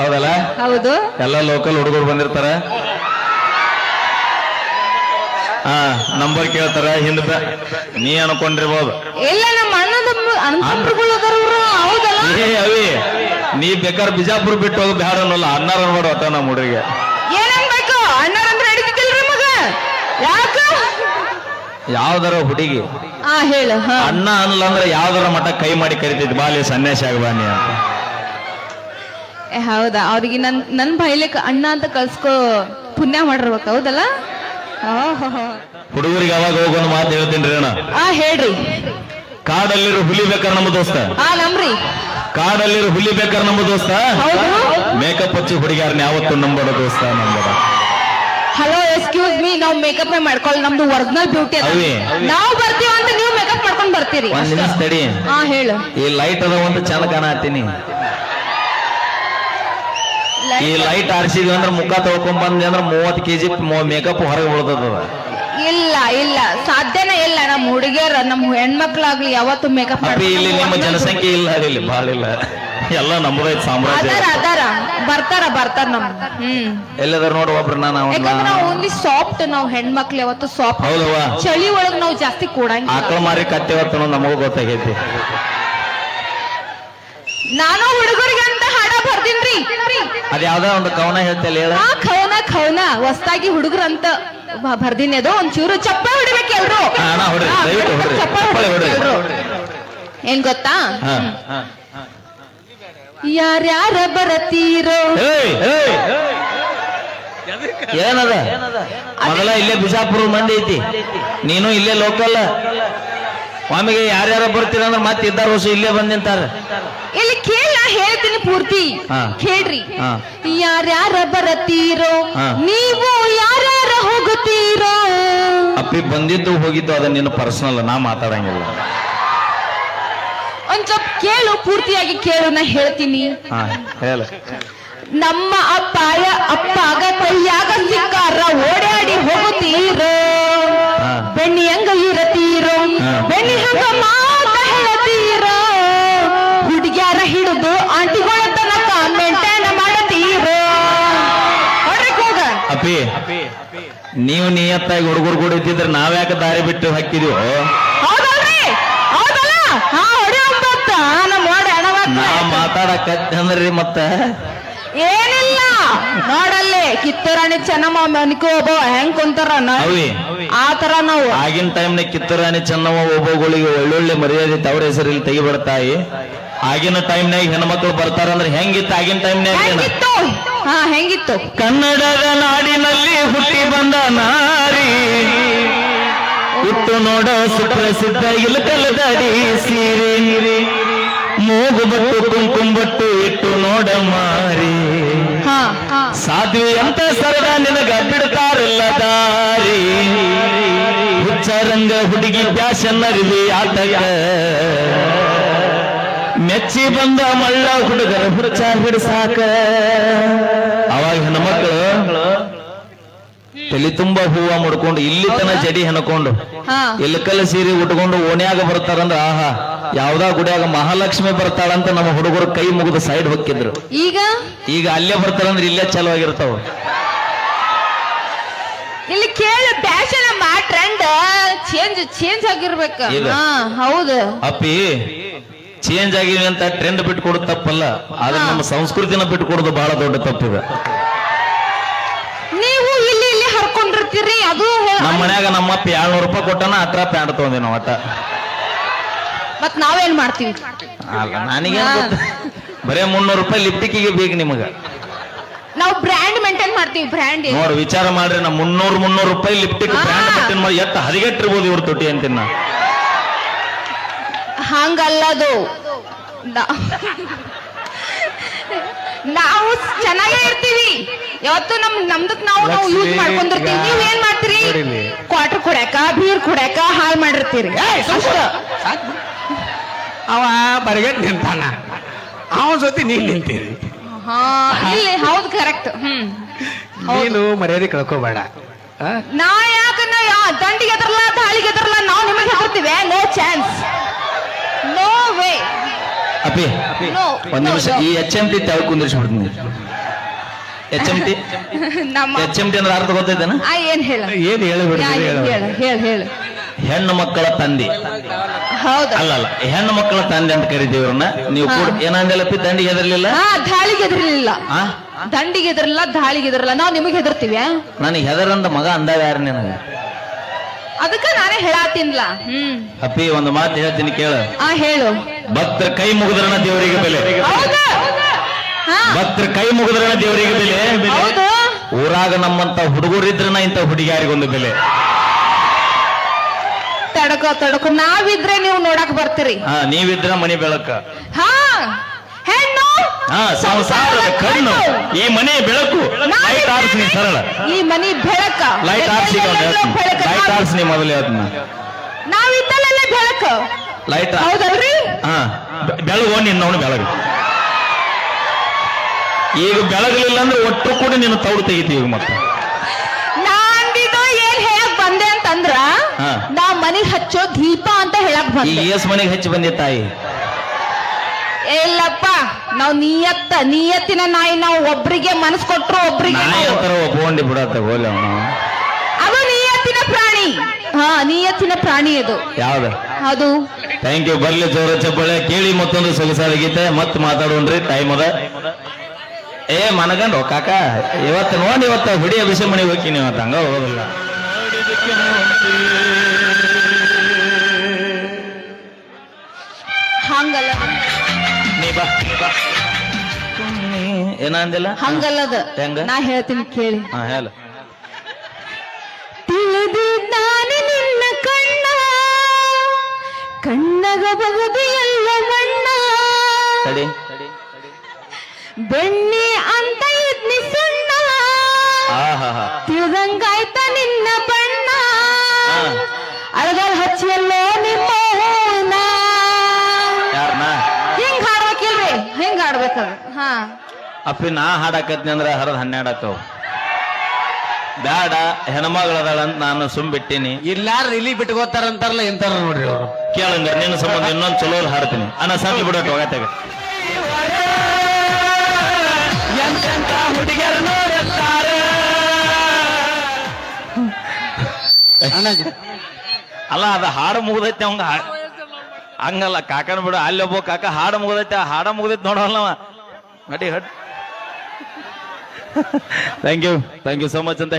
ಹೌದಲ್ಲ? ಹೌದು. ಎಲ್ಲ ಲೋಕಲ್ ಹುಡುಗರು ಬಂದಿರ್ತಾರ. ನಂಬರ್ ಕೇಳ್ತಾರ. ಹಿಂದ ನೀ ಅನ್ಕೊಂಡಿರ್ಬೋದು, ಇಲ್ಲ ನಮ್ಮ ಅಣ್ಣಗಳು ಹೌದಲ್ಲ. ಅವಿ ನೀ ಬೇಕಾದ್ರೆ ಬಿಜಾಪುರ ಬಿಟ್ಟು ಹೋಗಿ ಬ್ಯಾಡ ಅನ್ನೋಲ್ಲ. ಅಣ್ಣಾರ ಅನ್ಬೇಡ ಒಟ್ಟ ನಮ್ಮ ಹುಡುಗಿಗೆ. ಏನನ್ಬೇಕು ಅಣ್ಣಾರ ಅಂದ್ರೆ ಹಿಡಿದಿಲ್ರಿ ಮಗ? ಯಾಕ ಯಾವ್ದಾರ ಹುಡುಗಿ ಹೇಳ ಅಣ್ಣ ಅನ್ನಲ್ಲ ಅಂದ್ರೆ ಯಾವ್ದಾರ ಮಠ ಕೈ ಮಾಡಿ ಕರಿತೈತಿ, ಬಾಲಿ ಸನ್ಯಾಸಿ ಆಗಬಾನಿ ಅಂತ. ಹೌದಾ? ಅವ್ರಿಗೆ ನನ್ ಬಾಯ್ಲಿಕ್ ಅಣ್ಣ ಅಂತ ಕಳ್ಸ್ಕೊ ಪುಣ್ಯ ಮಾಡಿರ್ಬೇಕು. ಹೌದಲ್ಲ? ಹುಡುಗರಿಗೆ ಅವಾಗ ಹೋಗೊಂದು ಮಾತು ಹೇಳ್ತೀನಿ ಅಣ್ಣ. ಹೇಳ್ರಿ. ಕಾಡಲ್ಲಿರೋ ಹುಲಿ ಬೇಕಾರೆ ನಮ್ಮ ದೋಸ್ತ. ನಮ್ರಿ ಕಾಡಲ್ಲಿರೋ ಹುಲಿ ಬೇಕಾರೆ ನಮ್ಮ ದೋಸ್ತ. ಮೇಕಪ್ ಹಚ್ಚಿ ಹುಡುಗಿಯಾರನ್ನ ಯಾವತ್ತು ನಂಬೋಡ ದೋಸ್ತ ನಂಬೋಡ. ಹಲೋ ಎಕ್ಸ್ಕ್ಯೂಸ್ ಮೀ, ನಾವು ಮೇಕಪ್ ಮಾಡ್ಕೊಳ್ಳಿ. ನಮ್ದು ಒರಿಜಿನಲ್ ಬ್ಯೂಟಿ ಅದ. ನಾವು ಬರ್ತೀವಿ ಅಂತ ನೀವು ಮೇಕಪ್ ಮಾಡ್ಕೊಂಡ್ ಬರ್ತೀರಿ. ಒಂದ್ ನಿಮಿಷ ತಡಿ. ಹೇಳು. ಈ ಲೈಟ್ ಅದ ಒಂದು ಚಂದ ಕಾಣತ್ತೀನಿ. ಈ ಲೈಟ್ ಆರಿಸಿದ್ವಿ ಅಂದ್ರೆ ಮುಖ ತೊಳ್ಕೊಂಡ್ ಬಂದ್ವಿ ಅಂದ್ರೆ 30 kg ಮೇಕಪ್ ಹೊರಗೆ ಉಳ್ದದ. ಇಲ್ಲ ಇಲ್ಲ, ಸಾಧ್ಯನೇ ಇಲ್ಲ. ನಮ್ಮ ಹುಡುಗಿಯರ ನಮ್ಮ ಹೆಣ್ಮಕ್ಳಾಗ್ಲಿ ಯಾವತ್ತು ಮೇಕಪ್ ಇಲ್ಲಿ ನಿಮ್ಮ ಜನಸಂಖ್ಯೆ ಇಲ್ಲ, ಇಲ್ಲಿ ಬಾಳ ಇಲ್ಲ, ಎಲ್ಲ ನಮ್ಮದೈತ್ ಸಾಮ್ರಾಜ್ಯ. ಅದಾರ ಬರ್ತಾರ ನಮ್. ಎಲ್ಲದಾರ ನೋಡು ಒಬ್ರು. ನಾವು ಓನ್ಲಿ ಸಾಫ್ಟ್, ನಾವು ಹೆಣ್ಮಕ್ಳು ಯಾವತ್ತು ಸಾಫ್ಟ್. ಹೌದವಾ? ಚಳಿ ಒಳಗ್ ನಾವು ಜಾಸ್ತಿ ಕೂಡಂಗಿಲ್ಲ. ಆಕಳ ಮಾರಿ ಕತ್ತೇವತ್ತ ನಮಗೂ ಗೊತ್ತಾಗೈತಿ. ನಾನು ಹುಡುಗರಿಗೆ ಅಂತ ಹಾಡ ಬರ್ತೀನ್ರಿ. ಅದ ಯಾವ್ದೋ ಒಂದು ಕವನ ಹೇಳ್ತಲ್ಲ, ಹೇಳ. ಖವನ ಹೊಸ್ತಾಗಿ ಹುಡುಗರಂತ ಬರ್ದಿನಿ. ಅದು ಒಂಚೂರು ಚಪ್ಪ ಹೊಡಿಬೇಕು ಎಲ್ರು. ಏನ್ ಗೊತ್ತಾ? ಯಾರ್ಯಾರ ಬರತೀರೋ. ಏನದ ಮೊದಲ ಇಲ್ಲೇ ಬಿಜಾಪುರ ಮಂದಿ ಐತಿ, ನೀನು ಇಲ್ಲೇ ಲೋಕಲ್. ಸ್ವಾಮಿಗೆ ಯಾರ್ಯಾರ ಬರ್ತೀರ ಅಂದ್ರೆ ಮತ್ತೆ ಇದ್ದಾರ ವರ್ಷ ಇಲ್ಲೇ ಬಂದ್ ನಿಂತಾರ. ಇಲ್ಲಿ ಕೇಳ, ಹೇಳ್ತೀನಿ ಪೂರ್ತಿ ಕೇಳ್ರಿ. ಯಾರ್ಯಾರ ಬರತೀರೋ, ನೀವು ಯಾರ್ಯಾರ ಹೋಗುತ್ತೀರೋ. ಅಪ್ಪಿ ಬಂದಿದ್ದು ಹೋಗಿದ್ದು ಅದ ನಿನ್ನ ಪರ್ಸನಲ್, ನಾ ಮಾತಾಡಂಗಿಲ್ಲ. ಒಂದ್ ಸ್ವಲ್ಪ ಕೇಳು, ಪೂರ್ತಿಯಾಗಿ ಕೇಳು, ನಾ ಹೇಳ್ತೀನಿ. ಹೇಳ. ನಮ್ಮ ಅಪ್ಪಾಗ ಕೈಯಾಗ ಸಿಕ್ಕಾರ ಓಡಾಡಿ ಹೋಗುತ್ತೀರೋ. ಬೆಣ್ಣಿ ಹಂಗ ಇರತೀರೋ, ಬೆಣ್ಣಿ ಹಂಗ ಮಾತ ಹೇಳ್ತೀರೋ. ಹುಡುಗ್ಯಾರ ಹಿಡಿದು ಆಂಟಿಗಳ ತನಕ ಮೇಂಟೈನ್ ಮಾಡತೀರೋ. ಹೋಗ ಅಪ್ಪಿ, ನೀವು ನಿಯತ್ತಾಗಿ ಹುಡುಗರು ಕೂಡ ಇದ್ದಿದ್ರೆ ನಾವ್ಯಾಕೆ ದಾರಿ ಬಿಟ್ಟು ಹಾಕಿದೀವೋ. ಹೌದಲ್ರಿ? ಹೌದಲ್ಲ? ನಾ ಮಾತಾಡಕಂದ್ರಿ ಮತ್ತ ಏನಿಲ್ಲ. ನೋಡಲ್ಲಿ ಕಿತ್ತೂರಾಣಿ ಚೆನ್ನಮ್ಮ ಮನಿಕೋ ಒಬ್ಬ ಹೆಂಗ್ ಕುಂತಾರ ಆ ತರ ನಾವು ಆಗಿನ ಟೈಮ್ನಾಗ ಕಿತ್ತೂರಾಣಿ ಚೆನ್ನಮ್ಮ ಒಬ್ಬಗಳಿಗೆ ಒಳ್ಳೊಳ್ಳೆ ಮರ್ಯಾದೆ ತವರ ಹೆಸರಲ್ಲಿ ತೆಗಿಬಿಡ್ತಾಯಿ. ಆಗಿನ ಟೈಮ್ನಾಗ ಹೆಣ್ಮಕ್ಳು ಬರ್ತಾರಂದ್ರೆ ಹೆಂಗಿತ್ತು ಆಗಿನ ಟೈಮ್ನಾಗ? ಹೆಂಗಿತ್ತು? ಕನ್ನಡದ ನಾಡಿನಲ್ಲಿ ಹುಟ್ಟಿ ಬಂದ ನಾರಿ, ಹುಟ್ಟು ನೋಡ ಸುಪ್ರಸಿದ್ಧ ಇಲಕಲದಡಿ ಸೀರೆ, ಮೂಗು ಬಟ್ಟು ಕುಂಕುಂಬಟ್ಟು ಇಟ್ಟು ನೋಡ ಮಾರಿ. ಸಾಧ್ವಿ ಅಂತ ಸರಳ ನಿನಗ ಬಿಡ್ತಾರಲ್ಲ ದಾರಿ. ಹುಚ್ಚರಂಗ ಹುಡುಗಿ ಪ್ಯಾಶನ್ ಅರಿವಿ ಆಟಕ, ಮೆಚ್ಚಿ ಬಂದ ಮಳ್ಳ ಹುಡುಗರ ಹುಚ್ಚ ಹಿಡ್ಸಾಕ. ಅವಾಗ ಹೆಣ್ಮಕ್ಳು ತಲೆ ತುಂಬಾ ಹೂವ ಮುಡ್ಕೊಂಡು ಇಲ್ಲಿ ತನ ಜಡಿ ಹೆಣ್ಕೊಂಡು ಇಲ್ಕಲ್ಲ ಸೀರೆ ಉಟ್ಕೊಂಡು ಓಣ್ಯಾಗ ಬರ್ತಾರಂದ್ರ ಆಹಾ ಯಾವ್ದಾ ಗುಡಿಯಾಗ ಮಹಾಲಕ್ಷ್ಮಿ ಬರ್ತಾಳಂತ ನಮ್ಮ ಹುಡುಗರು ಕೈ ಮುಗಿದು ಸೈಡ್ ಹೊಕ್ಕಿದ್ರು. ಈಗ ಅಲ್ಲೇ ಬರ್ತಾರಂದ್ರೆ ಇಲ್ಲೇ ಚಲೋ ಆಗಿರ್ತಾವ. ಇಲ್ಲಿ ಕೇಳು, ಫ್ಯಾಷನ್ ಟ್ರೆಂಡ್ ಚೇಂಜ್ ಆಗಿರ್ಬೇಕ. ಹೌದು ಅಪ್ಪಿ, ಚೇಂಜ್ ಆಗಿವಿ ಅಂತ ಟ್ರೆಂಡ್ ಬಿಟ್ಟು ಕೊಡೋದು ತಪ್ಪಲ್ಲ, ಆದ್ರೆ ನಮ್ಮ ಸಂಸ್ಕೃತಿನ ಬಿಟ್ಟು ಕೊಡೋದು ಬಹಳ ದೊಡ್ಡ ತಪ್ಪಿದೆ. ನೀವು ಇಲ್ಲಿ ಹರ್ಕೊಂಡಿರ್ತೀರಿ. ಅದು ನಮ್ಮ ಮನ್ಯಾಗ ನಮ್ಮಪ್ಪ 200 ರೂಪಾಯಿ ಕೊಟ್ಟನ ಅಟ್ರ ಪ್ಯಾಂಟ್ ತಗೊಂಡಿ ನಾವು ಅಟ. ಮತ್ ನಾವೇನ್ ಮಾಡ್ತೀವಿ? ನನಗೇನ್ ಗೊತ್ತ, ಬರೇ 300 ರೂಪಾಯಿ ಲಿಪ್ಟಿಕ್ಕಿಗೆ ಬೇಕು ನಿಮಗ. ನಾವು ಬ್ರ್ಯಾಂಡ್ ಮೇಂಟೈನ್ ಮಾಡ್ತೀವಿ. ಬ್ರ್ಯಾಂಡ್ ನೋಡ್ ವಿಚಾರ ಮಾಡ್ರಿ, ನಾ 300 ರೂಪಾಯಿ ಲಿಪ್ಟಿಕ್ ಬ್ರ್ಯಾಂಡ್ ಮೇಂಟೈನ್ ಮಾಡಿ ಎಷ್ಟು ಹರಿಗೆಟ್ಟಿರ್ಬೋದು ಇವ್ರ ತೊಟ್ಟಿ ಅಂತೀನ. ಹಂಗಲ್ಲದು, ನಾವು ಚೆನ್ನಾಗೇ ಇರ್ತೀವಿ ಯಾವತ್ತು. ನಮ್ದಕ್ ನಾವು ಯೂಸ್ ಮಾಡ್ಕೊಂಡಿರ್ತೀವಿ. ನೀವ್ ಏನ್ ಮಾಡ್ತೀರಿ? ಕ್ವಾರ್ಟರ್ ಕುಡ್ಯಾಕ, ಬೀರ್ ಕುಡ್ಯಾಕ ಹಾಳು ಮಾಡಿರ್ತೀರಿ. ಅವ ಬರಗಟ್ ನಿಂತಾನ, ಅವನ ಜೊತೆ ನೀನ್ ನಿಂತೀರಿ. ಇಲ್ಲಿ ಹೌದು, ಕರೆಕ್ಟ್. ನೀನು ಮರ್ಯಾದೆ ಕಳ್ಕೋಬೇಡ. ನಾ ಯಾಕ ದಂಡಿಗೆ ಎದರಲ್ಲ, ತಾಳಿಗೆ ಎದರಲ್ಲ, ನಾವು ನಿಮಗೆ ಹೆದರ್ತೀವಿ. No chance, no way. ಅಪ್ಪಿ No, ಒಂದ್ no, ನಿಮಿಷ no. ಈ HMT ತೆಳಗ್ ಕುಂದಿರ್ಸ್ಬಿಡ್ತೀನಿ HMT ನಮ್ಮ HMT ಅಂದ್ರೆ ಅರ್ಥ ಗೊತ್ತೈತೇನ ಏನ್ ಹೇಳ ಏನ್ ಹೇಳಿಬಿಡ್ತೀರಿ ಹೇಳ ಹೆಣ್ಣು ಮಕ್ಕಳ ತಂದೆ ಹೌದಾ ಅಲ್ಲಲ್ಲ ಹೆಣ್ಣು ಮಕ್ಕಳ ತಂದೆ ಅಂತ ಕರಿತೀವಿ ಇವ್ರನ್ನ ನೀವು ಕೂಡ ಏನಂದಲ್ಲಪ್ಪಿ ದಂಡಿಗೆ ಹೆದರ್ಲಿಲ್ಲ ಹಾ ದಾಳಿಗೆ ಹೆದರ್ಲಿಲ್ಲ ಆ ದಂಡಿಗೆ ಹೆದರ್ಲಿಲ್ಲ ದಾಳಿಗೆ ಹೆದರಲ್ಲ ನಾವ್ ನಿಮಗ್ ಹೆದರ್ತೀವಿ ನನಗೆ ಹೆದರಂದ ಮಗ ಅಂದಾಗ ಯಾರು ನಿನಗ ಅದಕ್ಕ ನಾನೇ ಹೇಳಾತಿನ್ಲ ಅಪ್ಪಿ ಒಂದು ಮಾತು ಹೇಳ್ತೀನಿ ಕೇಳು ಹೇಳು ಭಕ್ತರ ಕೈ ಮುಗಿದ್ರಣ ದೇವರಿಗೆ ಬೆಲೆ ಹೌದಾ ಹಾ ಭಕ್ತರ ಕೈ ಮುಗಿದ್ರಣ ದೇವರಿಗೆ ಬೆಲೆ ಹೌದು ಊರಾಗ ನಮ್ಮಂತ ಹುಡುಗರಿದ್ರನ ಇಂತ ಹುಡುಗಿಯಾರಿಗೊಂದು ಬೆಲೆ ತಡಕೋ ನಾವಿದ್ರೆ ನೀವು ನೋಡಕ್ ಬರ್ತೀರಿ ನೀವಿದ್ರ ಮನಿ ಬೆಳಕ ಹಾ ಹೆಣ್ಣು ಸಂಸಾರದ ಕಣ್ಣು ಈ ಮನೆ ಬೆಳಕು ಲೈಟ್ ಆರಿಸಿ ನೀ ಸರಳ ಈ ಮನಿ ಬೆಳಕ ಲೈಟ್ ಆರಿಸಿ ಲೈಟ್ ಆರಿಸಿ ನೀ ಮೊದಲೇ ಅದನ್ನ ನಾವಿದ್ದಲ್ಲೆಲ್ಲ ಬೆಳಕ ಲೈಟ್ ಹೌದಲ್ರಿ ಬೆಳಗು ನಿನ್ನವನು ಬೆಳಗು ಈಗ ಬೆಳಗಲಿಲ್ಲ ಅಂದ್ರೆ ಒಟ್ಟು ಕೂಡ ನೀನು ತೌಡು ತೆಗಿತೀವಿ ಈಗ ಮತ್ತೆ ನಾಂದಿದ್ದು ಏನ್ ಹೇಳಕ್ ಬಂದೆ ಅಂತಂದ್ರ ನಾ ಮನಿಗ್ ಹಚ್ಚೋ ದೀಪ ಅಂತ ಹೇಳಕ್ ಈ ಬಂದೆ ಏಸ್ ಮನೆಗೆ ಹೆಚ್ಚು ಬಂದಿ ತಾಯಿ ಇಲ್ಲಪ್ಪ ನಾವ್ ನಿಯತ್ತಿನ ನಾಯಿ ನಾವು ಒಬ್ರಿಗೆ ಮನಸ್ ಕೊಟ್ರು ಒಬ್ರಿಗೆ ನಾಯಿ ಅಂತಾರ ಒಪ್ಕೊಂಡಿ ಬಿಡತ್ತ ಗೋಲಿ ಅವನು ಅದು ನಿಯತ್ತಿನ ಪ್ರಾಣಿ ನಿಯತ್ತಿನ ಪ್ರಾಣಿ ಅದು ಯಾವ್ದು ಅದು ಥ್ಯಾಂಕ್ ಯು ಬರ್ಲಿ ಜೋರ ಚಪ್ಪಳೆ ಕೇಳಿ ಮತ್ತೊಂದು ಸೊಗಸಾದ ಗೀತೆ ಮತ್ತೆ ಮಾತಾಡೋಣ್ರಿ ಟೈಮ್ ಅದ ಮನಗಂಡು ಕಾಕ ಇವತ್ತು ನೋಡಿ ಇವತ್ತು ಹುಡಿ ಅಭಿಷೇಕ ಮನೆಗೆ ಹೋಗಿ ನೀವು ಹಂಗ ಹೋಗಲ್ಲ ಹಂಗಲ್ಲ ಏನಂದಿಲ್ಲ ಹಂಗಲ್ಲದ ಹೆಂಗ? ನಾ ಹೇಳ್ತೀನಿ ಕೇಳಿ ಹೇಳ ತಿಳಿದಿದ್ದಾನೆ ನಿನ್ನ ಕಣ್ಣಗ ಬಗದು ಎಲ್ಲ ಬಣ್ಣ ತಡಿ ಬೆಣ್ಣೆ ಅಂತ ಇದ್ನಿ ಸುಣ್ಣ ಆಹಾ ತಿಳಿದಂಗಾಯ್ತ ನಿನ್ನ ಬಣ್ಣ ಅಳಗಲ್ ಹಚ್ಚಿಯಲ್ಲೋ ನಿಮ್ಮ ಯಾರನ್ನ ಹಿಂಗ್ ಹಾಡ್ಬೇಕಿಲ್ರಿ ಹಿಂಗ್ ಹಾಡ್ಬೇಕದ ಅಪ್ಪಿ ನಾ ಹಾಡಾಕತ್ನಿ ಅಂದ್ರ ಹರದ 12 ಆಕವ್ ಬ್ಯಾಡ ಹೆಣ್ಮಗಳದಾಳ ಅಂತ ನಾನು ಸುಮ್ಬಿಟ್ಟಿನಿ ಇಲ್ಲಾರ ಇಲ್ಲಿ ಬಿಟ್ಕೋತಾರಂತಾರಲ್ಲ ಎಂತಾರ ನೋಡ್ರಿ ಅವರು ಕೇಳಂಗ ನಿನ್ನ ಸಂಬಂಧ ಇನ್ನೊಂದು ಚಲೋ ಹಾಡ್ತೀನಿ ಅನ್ನ ಸಣ್ಣ ಬಿಡೋಟ್ ಹೋಗತ್ತಾಗ ಎಂತೆಂತ ಹುಡುಗಿಯರು ನೋಡುತ್ತಾರೆ ಅಲ್ಲ ಅದ ಹಾಡು ಮುಗ್ದೈತಿ ಅವಂಗ ಹಂಗಲ್ಲ ಕಾಕನ ಬಿಡು ಅಲ್ಲಿ ಒಬ್ಬ ಕಾಕ ಹಾಡು ಮುಗ್ದೈತಿ ಆ ಹಾಡ ಮುಗ್ದೈತಿ ನೋಡೋಲ್ಲವ ನಡಿ ಹಟ್ ಥ್ಯಾಂಕ್ ಯು ಸೋ ಮಚ್ ಅಂತ